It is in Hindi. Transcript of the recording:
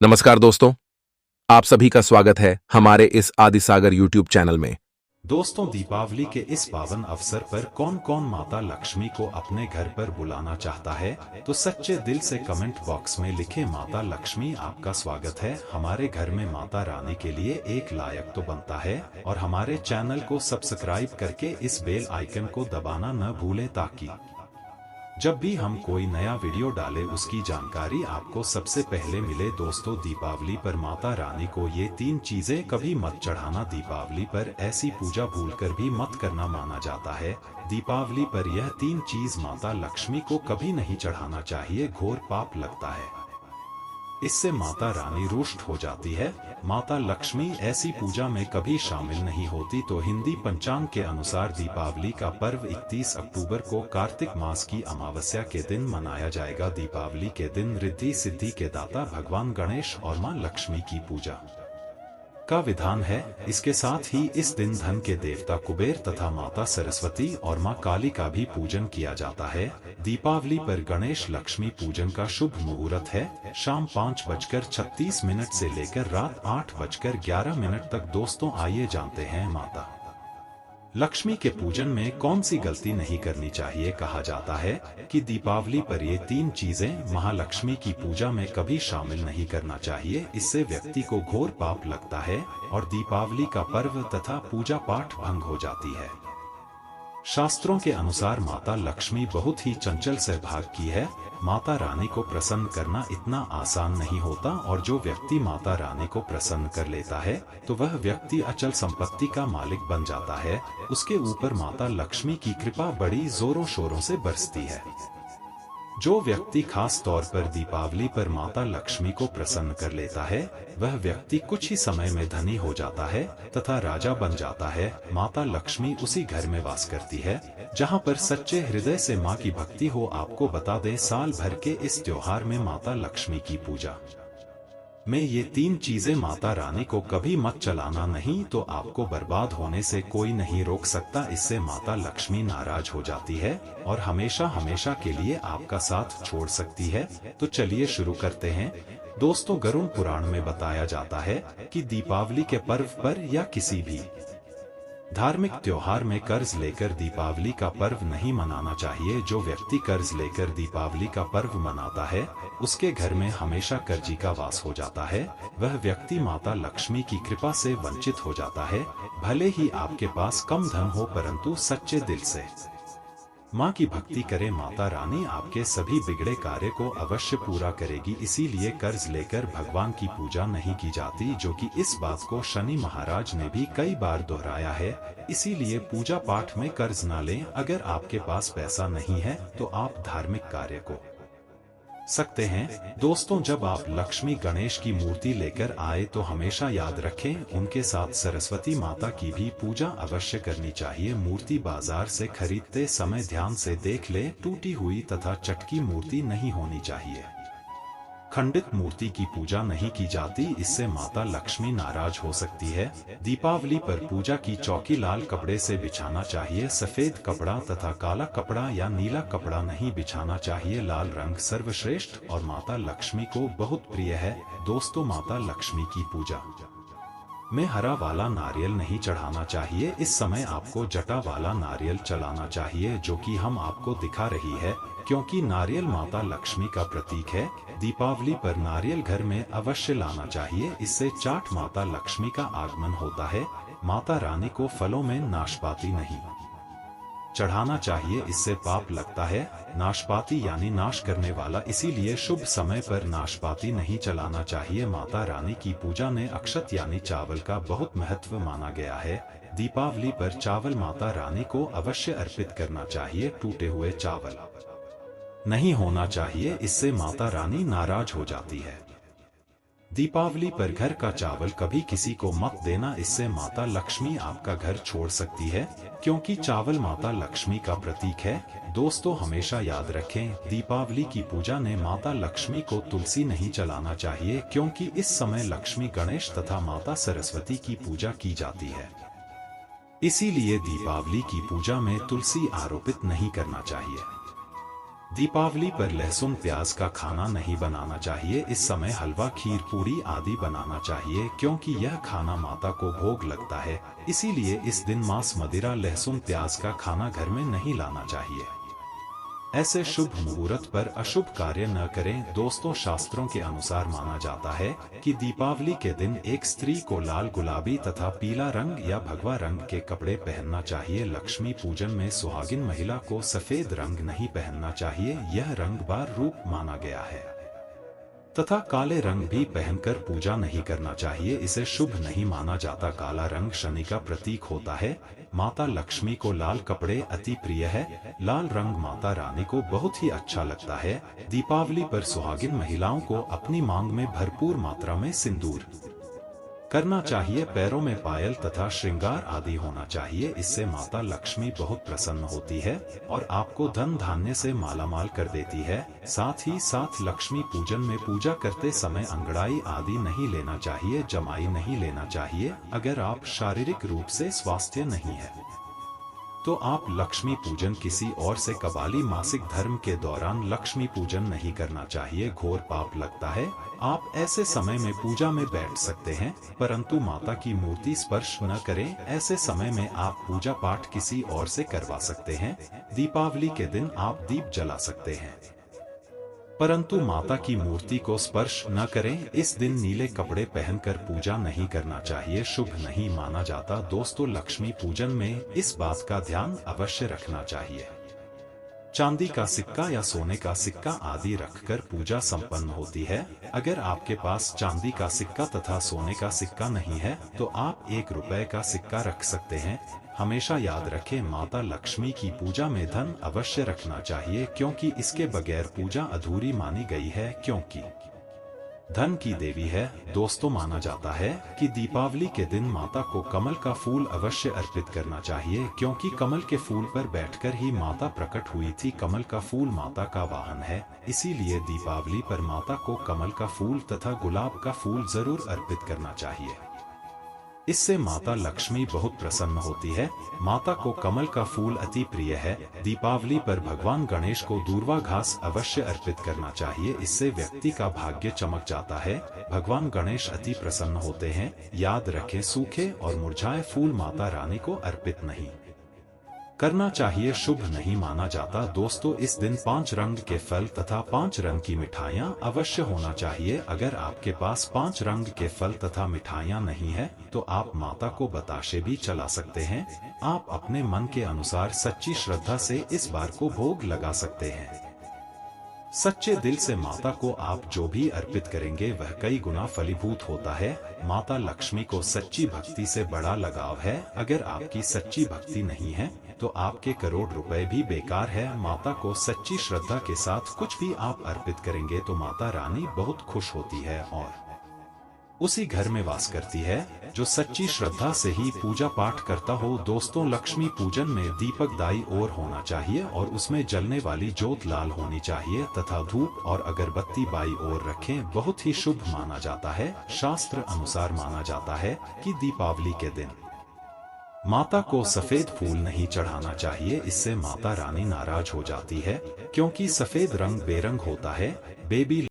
नमस्कार दोस्तों, आप सभी का स्वागत है हमारे इस आदिसागर यूट्यूब चैनल में। दोस्तों, दीपावली के इस पावन अवसर पर कौन कौन माता लक्ष्मी को अपने घर पर बुलाना चाहता है, तो सच्चे दिल से कमेंट बॉक्स में लिखें माता लक्ष्मी आपका स्वागत है। हमारे घर में माता रानी के लिए एक लायक तो बनता है, और हमारे चैनल को सब्सक्राइब करके इस बेल आइकन को दबाना न भूलें ताकि जब भी हम कोई नया वीडियो डालें उसकी जानकारी आपको सबसे पहले मिले। दोस्तों, दीपावली पर माता रानी को ये 3 चीजें कभी मत चढ़ाना। दीपावली पर ऐसी पूजा भूलकर भी मत करना माना जाता है। दीपावली पर यह 3 चीज माता लक्ष्मी को कभी नहीं चढ़ाना चाहिए, घोर पाप लगता है। इससे माता रानी रुष्ट हो जाती है। माता लक्ष्मी ऐसी पूजा में कभी शामिल नहीं होती। तो हिंदी पंचांग के अनुसार दीपावली का पर्व 31 अक्टूबर को कार्तिक मास की अमावस्या के दिन मनाया जाएगा। दीपावली के दिन रिद्धि सिद्धि के दाता भगवान गणेश और मां लक्ष्मी की पूजा का विधान है। इसके साथ ही इस दिन धन के देवता कुबेर तथा माता सरस्वती और मां काली का भी पूजन किया जाता है। दीपावली पर गणेश लक्ष्मी पूजन का शुभ मुहूर्त है शाम 5:36 से लेकर रात 8:11 तक। दोस्तों, आइए जानते हैं माता लक्ष्मी के पूजन में कौन सी गलती नहीं करनी चाहिए। कहा जाता है कि दीपावली पर ये 3 चीजें महालक्ष्मी की पूजा में कभी शामिल नहीं करना चाहिए। इससे व्यक्ति को घोर पाप लगता है और दीपावली का पर्व तथा पूजा पाठ भंग हो जाती है। शास्त्रों के अनुसार माता लक्ष्मी बहुत ही चंचल स्वभाव की है। माता रानी को प्रसन्न करना इतना आसान नहीं होता, और जो व्यक्ति माता रानी को प्रसन्न कर लेता है तो वह व्यक्ति अचल संपत्ति का मालिक बन जाता है। उसके ऊपर माता लक्ष्मी की कृपा बड़ी जोरों शोरों से बरसती है। जो व्यक्ति खास तौर पर दीपावली पर माता लक्ष्मी को प्रसन्न कर लेता है वह व्यक्ति कुछ ही समय में धनी हो जाता है तथा राजा बन जाता है। माता लक्ष्मी उसी घर में वास करती है जहां पर सच्चे हृदय से मां की भक्ति हो। आपको बता दें, साल भर के इस त्योहार में माता लक्ष्मी की पूजा में ये 3 चीजें माता रानी को कभी मत चलाना, नहीं तो आपको बर्बाद होने से कोई नहीं रोक सकता। इससे माता लक्ष्मी नाराज हो जाती है और हमेशा हमेशा के लिए आपका साथ छोड़ सकती है। तो चलिए शुरू करते हैं। दोस्तों, गरुड़ पुराण में बताया जाता है कि दीपावली के पर्व पर या किसी भी धार्मिक त्योहार में कर्ज लेकर दीपावली का पर्व नहीं मनाना चाहिए। जो व्यक्ति कर्ज लेकर दीपावली का पर्व मनाता है उसके घर में हमेशा कर्जी का वास हो जाता है। वह व्यक्ति माता लक्ष्मी की कृपा से वंचित हो जाता है। भले ही आपके पास कम धन हो, परंतु सच्चे दिल से मां की भक्ति करें, माता रानी आपके सभी बिगड़े कार्य को अवश्य पूरा करेगी। इसीलिए कर्ज लेकर भगवान की पूजा नहीं की जाती, जो कि इस बात को शनि महाराज ने भी कई बार दोहराया है। इसीलिए पूजा पाठ में कर्ज ना लें। अगर आपके पास पैसा नहीं है तो आप धार्मिक कार्य को सकते हैं। दोस्तों, जब आप लक्ष्मी गणेश की मूर्ति लेकर आए तो हमेशा याद रखें उनके साथ सरस्वती माता की भी पूजा अवश्य करनी चाहिए। मूर्ति बाजार से खरीदते समय ध्यान से देख ले, टूटी हुई तथा चटकी मूर्ति नहीं होनी चाहिए। खंडित मूर्ति की पूजा नहीं की जाती, इससे माता लक्ष्मी नाराज हो सकती है। दीपावली पर पूजा की चौकी लाल कपड़े से बिछाना चाहिए। सफेद कपड़ा तथा काला कपड़ा या नीला कपड़ा नहीं बिछाना चाहिए। लाल रंग सर्वश्रेष्ठ और माता लक्ष्मी को बहुत प्रिय है। दोस्तों, माता लक्ष्मी की पूजा में हरा वाला नारियल नहीं चढ़ाना चाहिए। इस समय आपको जटा वाला नारियल चलाना चाहिए, जो कि हम आपको दिखा रही है, क्योंकि नारियल माता लक्ष्मी का प्रतीक है। दीपावली पर नारियल घर में अवश्य लाना चाहिए। इससे चाट माता लक्ष्मी का आगमन होता है। माता रानी को फलों में नाशपाती नहीं चढ़ाना चाहिए, इससे पाप लगता है। नाशपाती यानी नाश करने वाला, इसीलिए शुभ समय पर नाशपाती नहीं चलाना चाहिए। माता रानी की पूजा में अक्षत यानी चावल का बहुत महत्व माना गया है। दीपावली पर चावल माता रानी को अवश्य अर्पित करना चाहिए। टूटे हुए चावल नहीं होना चाहिए, इससे माता रानी नाराज हो जाती है। दीपावली पर घर का चावल कभी किसी को मत देना, इससे माता लक्ष्मी आपका घर छोड़ सकती है, क्योंकि चावल माता लक्ष्मी का प्रतीक है। दोस्तों, हमेशा याद रखें, दीपावली की पूजा में माता लक्ष्मी को तुलसी नहीं चलाना चाहिए, क्योंकि इस समय लक्ष्मी गणेश तथा माता सरस्वती की पूजा की जाती है। इसीलिए दीपावली की पूजा में तुलसी आरोपित नहीं करना चाहिए। दीपावली पर लहसुन प्याज का खाना नहीं बनाना चाहिए। इस समय हलवा, खीर, पूड़ी आदि बनाना चाहिए क्योंकि यह खाना माता को भोग लगता है। इसीलिए इस दिन मांस, मदिरा, लहसुन प्याज का खाना घर में नहीं लाना चाहिए। ऐसे शुभ मुहूर्त पर अशुभ कार्य न करें। दोस्तों, शास्त्रों के अनुसार माना जाता है कि दीपावली के दिन एक स्त्री को लाल, गुलाबी तथा पीला रंग या भगवा रंग के कपड़े पहनना चाहिए। लक्ष्मी पूजन में सुहागिन महिला को सफेद रंग नहीं पहनना चाहिए, यह रंग बार रूप माना गया है। तथा काले रंग भी पहनकर पूजा नहीं करना चाहिए, इसे शुभ नहीं माना जाता। काला रंग शनि का प्रतीक होता है। माता लक्ष्मी को लाल कपड़े अति प्रिय है। लाल रंग माता रानी को बहुत ही अच्छा लगता है। दीपावली पर सुहागिन महिलाओं को अपनी मांग में भरपूर मात्रा में सिंदूर करना चाहिए। पैरों में पायल तथा श्रृंगार आदि होना चाहिए। इससे माता लक्ष्मी बहुत प्रसन्न होती है और आपको धन धान्य से मालामाल कर देती है। साथ ही साथ लक्ष्मी पूजन में पूजा करते समय अंगड़ाई आदि नहीं लेना चाहिए, जमाई नहीं लेना चाहिए। अगर आप शारीरिक रूप से स्वास्थ्य नहीं है तो आप लक्ष्मी पूजन किसी और से कबाली मासिक धर्म के दौरान लक्ष्मी पूजन नहीं करना चाहिए, घोर पाप लगता है। आप ऐसे समय में पूजा में बैठ सकते हैं परंतु माता की मूर्ति स्पर्श न करें। ऐसे समय में आप पूजा पाठ किसी और से करवा सकते हैं। दीपावली के दिन आप दीप जला सकते हैं परंतु माता की मूर्ति को स्पर्श न करें। इस दिन नीले कपड़े पहनकर पूजा नहीं करना चाहिए, शुभ नहीं माना जाता। दोस्तों, लक्ष्मी पूजन में इस बात का ध्यान अवश्य रखना चाहिए। चांदी का सिक्का या सोने का सिक्का आदि रखकर पूजा संपन्न होती है। अगर आपके पास चांदी का सिक्का तथा सोने का सिक्का नहीं है तो आप 1 रुपए का सिक्का रख सकते हैं। हमेशा याद रखें, माता लक्ष्मी की पूजा में धन अवश्य रखना चाहिए क्योंकि इसके बगैर पूजा अधूरी मानी गई है, क्योंकि धन की देवी है। दोस्तों, माना जाता है कि दीपावली के दिन माता को कमल का फूल अवश्य अर्पित करना चाहिए क्योंकि कमल के फूल पर बैठकर ही माता प्रकट हुई थी। कमल का फूल माता का वाहन है, इसीलिए दीपावली पर माता को कमल का फूल तथा गुलाब का फूल जरूर अर्पित करना चाहिए। इससे माता लक्ष्मी बहुत प्रसन्न होती है। माता को कमल का फूल अति प्रिय है। दीपावली पर भगवान गणेश को दूर्वा घास अवश्य अर्पित करना चाहिए, इससे व्यक्ति का भाग्य चमक जाता है। भगवान गणेश अति प्रसन्न होते हैं। याद रखें, सूखे और मुरझाए फूल माता रानी को अर्पित नहीं करना चाहिए, शुभ नहीं माना जाता। दोस्तों, इस दिन 5 रंग के फल तथा 5 रंग की मिठाइयां अवश्य होना चाहिए। अगर आपके पास 5 रंग के फल तथा मिठाइयां नहीं है तो आप माता को बताशे भी चला सकते हैं। आप अपने मन के अनुसार सच्ची श्रद्धा से इस बार को भोग लगा सकते हैं। सच्चे दिल से माता को आप जो भी अर्पित करेंगे वह कई गुना फलीभूत होता है। माता लक्ष्मी को सच्ची भक्ति से बड़ा लगाव है। अगर आपकी सच्ची भक्ति नहीं है तो आपके करोड़ रुपए भी बेकार है। माता को सच्ची श्रद्धा के साथ कुछ भी आप अर्पित करेंगे तो माता रानी बहुत खुश होती है और उसी घर में वास करती है जो सच्ची श्रद्धा से ही पूजा पाठ करता हो। दोस्तों, लक्ष्मी पूजन में दीपक दाई ओर होना चाहिए और उसमें जलने वाली जोत लाल होनी चाहिए तथा धूप और अगरबत्ती बाई ओर रखें, बहुत ही शुभ माना जाता है। शास्त्र अनुसार माना जाता है कि दीपावली के दिन माता को सफेद फूल नहीं चढ़ाना चाहिए, इससे माता रानी नाराज हो जाती है क्योंकि सफेद रंग बेरंग होता है। बेबी